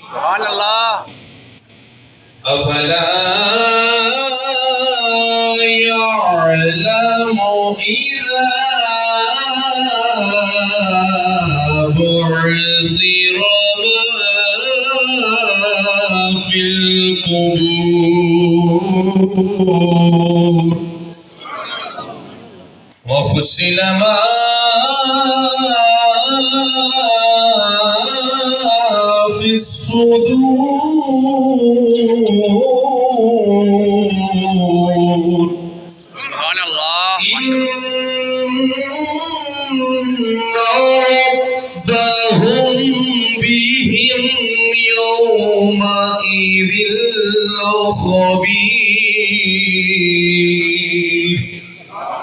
सुभान अल्लाह। अफला यअलमु इज़ा बु'सिरा मा फिल कुबूर व हुस्सिल मा फिस सुदूर। सुभान अल्लाह। इन्ना रब्बहुम बिहिम यौमइज़िन लख़बीर।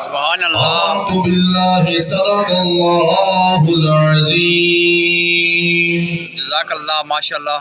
सुभान अल्लाह। आमन्तु बिल्लाहि सदक़ल्लाहुल अज़ीम। जज़ाकल्लाह माशाअल्लाह।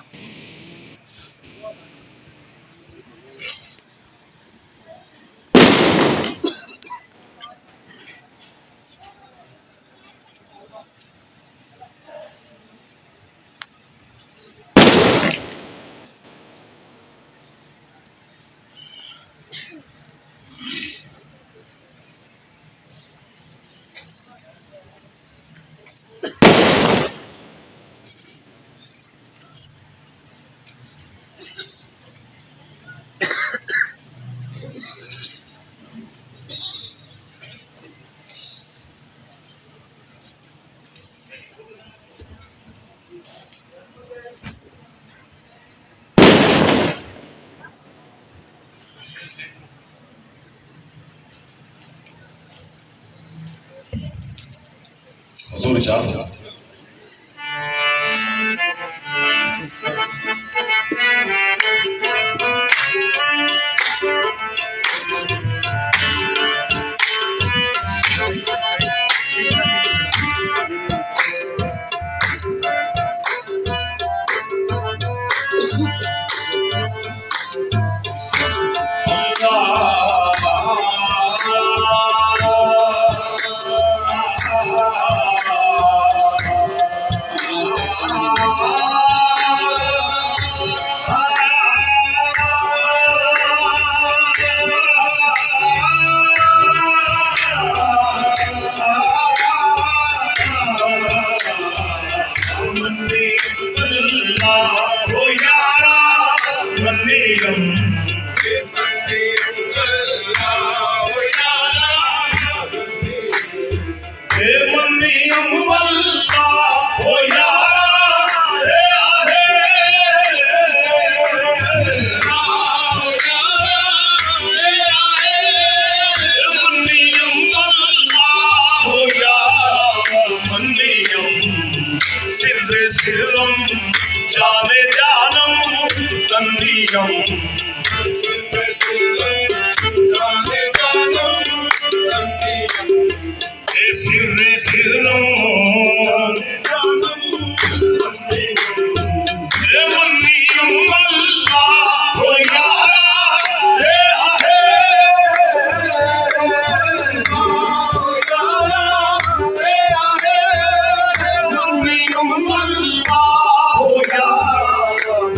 हुजूर इजाज़त। जाने जानम तन्नीयम जाने जानम तन्नीयम ए सिर्रे सिर्रम ए मन्नीयम अल्लाह हो यारा ए आहे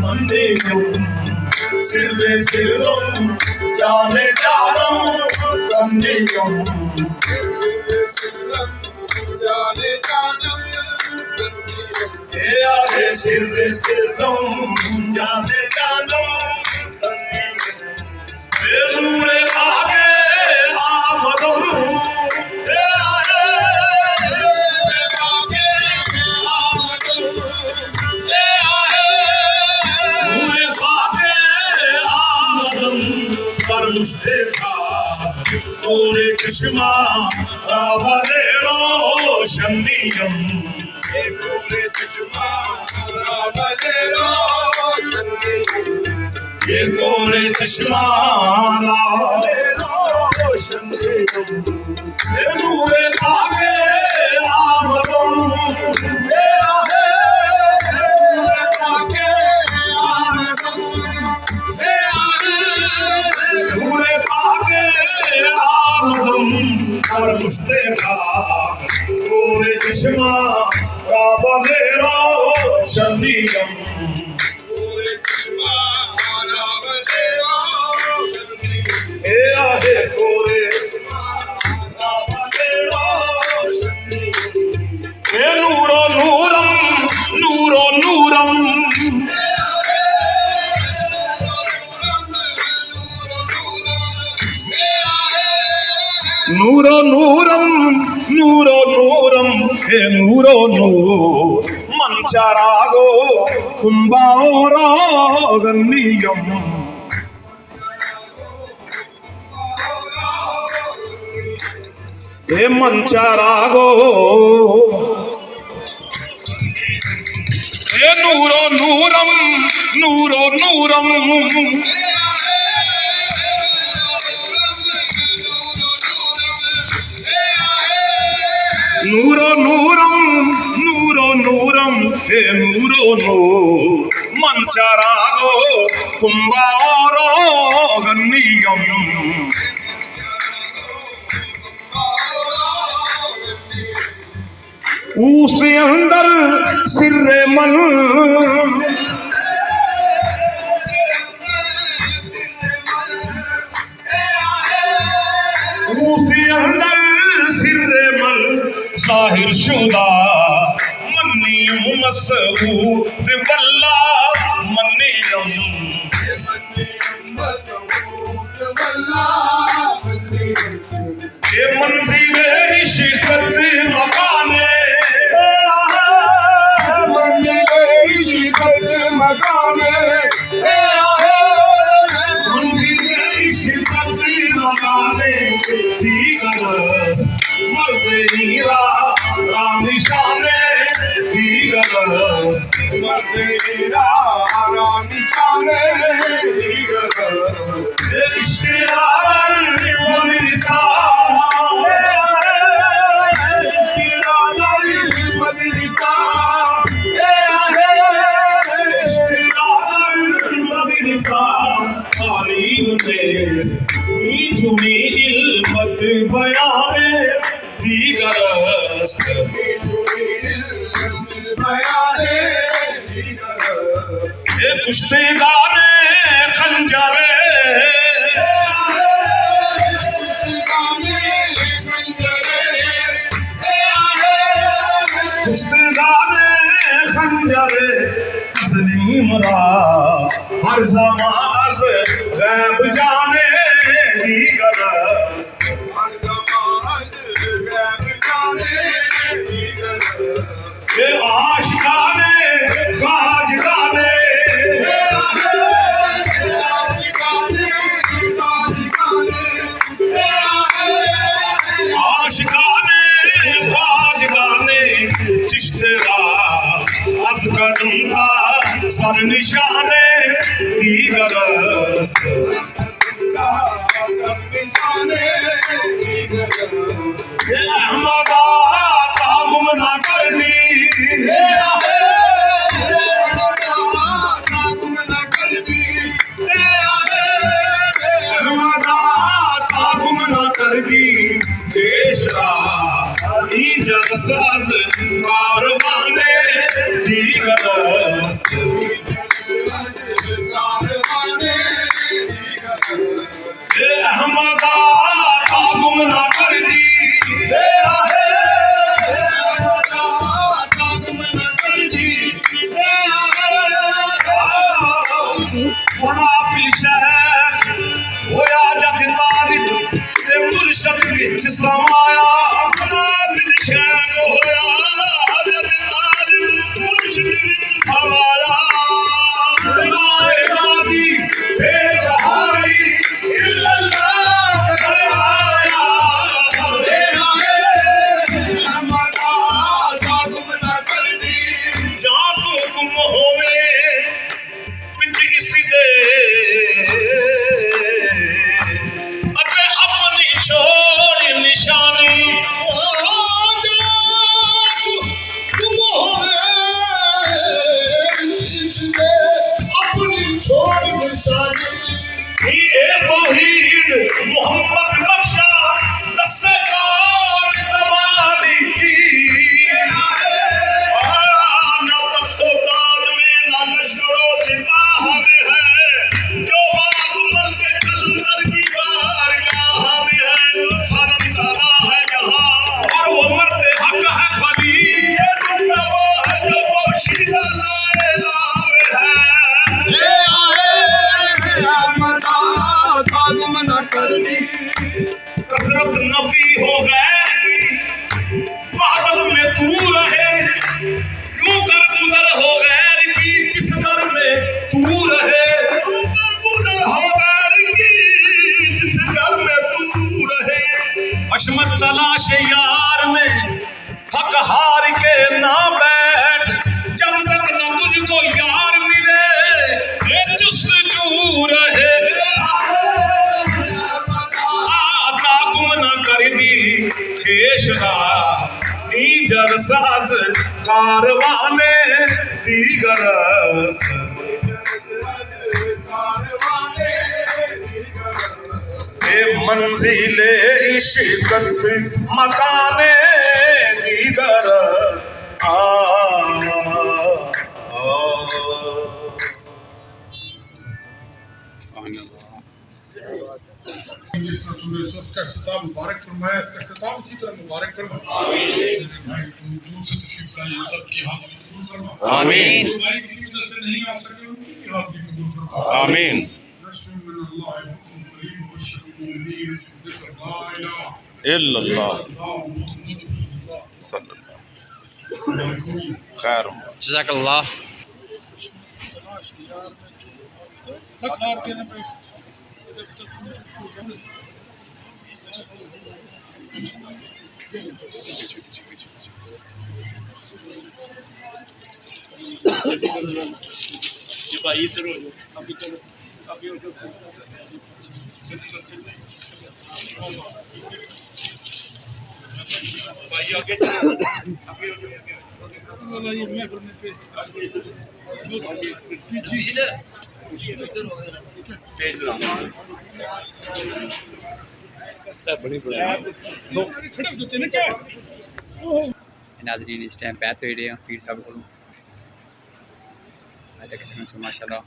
मन्नीयम सिर्रे सिर्रम जाने जानम तन्नीयम जाने जानम ए आहे सिर्रे सिर्रम जाने जानम तन्नीयम ए नूरे आगे आमदम ए आहे नूरे आगे आमदम ए आहे नूरे आगे आमदम कर मुश्तेखा नूरे चश्मा रावले रोशनियम नूरे चश्मा रावले रोशनियम ये गोरे चश्मा रावले रोशनियम ये नूरे आगे आमदम ए आहे नूरे आगे आमदम ए आहे नूरे आगे आमदम कर मुश्तेखा नूरे चश्मा रावले शरणीयम हे आहे कोरे हे नूरो नूरम नूरो नूरम नूरो नूरम नूरो नूरम हे नूरो नूर मंचरागो कुंभारागन्नियम हे मंचरागो हे नूरो नूरम नूरो नूरम नूरो नूरम नूरो नूरम हे नूरो नूर मंचरागो कुंभारागन्नियम उसके अंदर सिर्रे मन उसके अंदर सिर्रे मन जाहिर शुदा मन्नी मसऊद वल्ला मन्नियम ये मंजिल इश्क़त मकाने कुश्तीगाने खंजरे कुश्तीगाने खंजरे तस्लीम रा हर ज़माज़ गैब जाने दीगरस्त ये आशिकाने खाजगाने आशिकाने खाजगाने चिश्तरा अज़ कदम का सर निशाने दीगरस्त अहमदा ता गुम ना कर दी अहमदा ता गुम ना कर दी देशरा जलसाज कारवाने दीगरस्त अहमदा ता गुम ना कर दी फनाफिल शहर होया जब तारिब ते मुर्शद विच समाया फनाफिल शहर होया जब तारिब मुर्शद विच समाया राय नादी बेबहारी इल्लल्लाह कराया अहमदा ता गुम ना कर दी जा तो गुम होवे अपनी छोड़ी निशानी अपनी छोड़ी निशानी तौहीद मोहम्मद बख्शा दस्से कार ज़मानी ना तख्तो का कर साज कारवाने दीगर मंजिले इश्कत मकाने दीगर जिस तरह तुमने उसका इख्तिताम मुबारक फरमाया, इसका इख्तिताम इसी तरह मुबारक फरमा। मेरे भाई तुम दूर से तशरीफ लाए, ये सब की हाज़िरी कबूल फरमा। आमीन। जो भाई किसी वजह से नहीं आ सके उनकी हाज़िरी कबूल फरमा। आमीन। खैर जज़ाकल्लाह। नाज़रीन इस टाइम बैत हो रहे हैं पीर साहब को माशाल्लाह।